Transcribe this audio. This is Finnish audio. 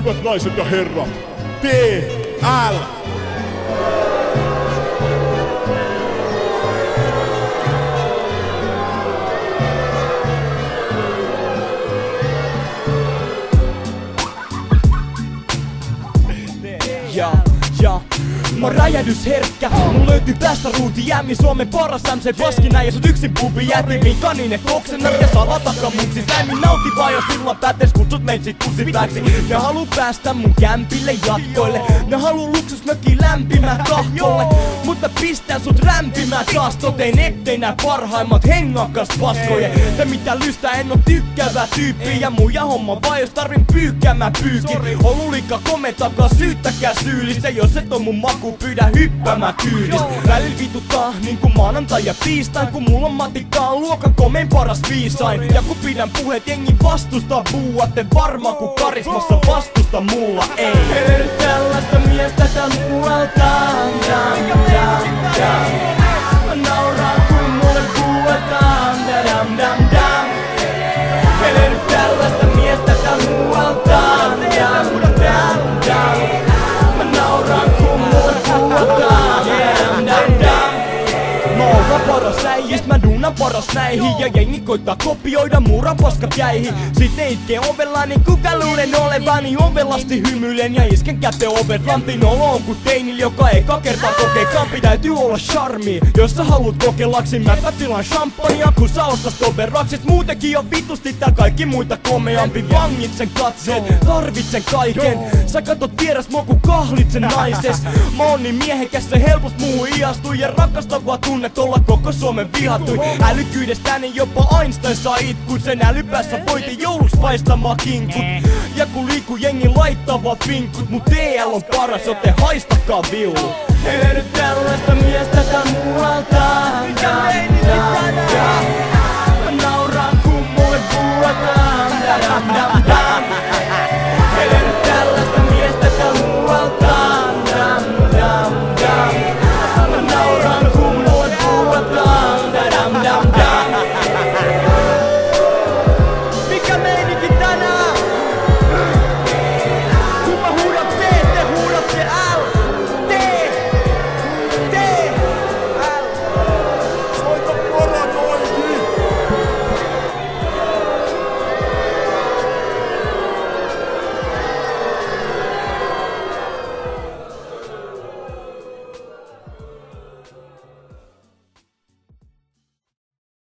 Hyvät naiset ja herrat, TL! Mä oon räjähdysherkkä, mun löytyy päästä ruuti jämmi Suomen paras MC paskina ja sut yksin pubi jätivin kaninen koksennat ja salatakamuksis lämmin nauti vaan jos silloin päätes kutsut meitsit kusipääksi. Ne haluu päästä mun kämpille jatkoille, ne haluu luksusmökkiin lämpimään kahkolle. Mut mä pistän sut rämpimään taas totein ettei nää parhaimmat hengakas paskoja. Te mitä lystä en oo tykkäävä tyyppi ja muja homma vaan jos tarvin pyykkäämään pyykin. Olulikka komentakaa syyttäkää syyllistä jos et on mun maku pyydä hyppäämään kyydistä. Välillä vituttaa niinku maanantai ja tiistain kun mulla on matikkaa luokan komein paras viisain. Ja kun pidän puheet jengi vastustaa buuatte varmaan kun karismassa vastusta mulla ei. Ei löydy tällaista miestä tän muualtaan. Mä nauraan kun mulle buuataan. Ei löydy tällaista miestä tän muualtaan. Mä nauraan kun mulle buuataan. Mä oon paras äijist, mä duunan paras näihin. Ja jengi koittaa kopioida muran paskat jäihin. Sit ne itkee ovella niin kuka luulen olevani ovelasti hymyilen ja isken kätte overlantin oloon kun teinil joka eka kertaa kokee kampi. Täytyy olla charmi, jos sä haluut kokelaksi. Mäpä tilan champagnea kun sä ostas overraksit. Muutenkin on vitusti tää kaikki muita komeampi. Vangitsen katseen, tarvitsen kaiken. Sä katot vieras mua kun kahlitsen naises. Mä oon niin miehekäs se helpost muu iastuu. Ja rakastavaa tunnet olla koko Suomen vihatui. Älykkyydestäni jopa Einstein saa itkut. Sen älypäässä voitin jouluks paistamaan kinkut. Ja kun liikkuu jengi laittaa vaan vinkut. Mut TL on paras joten haistakaa viulu. Ei löydy tällaista miestä tän muualtaan.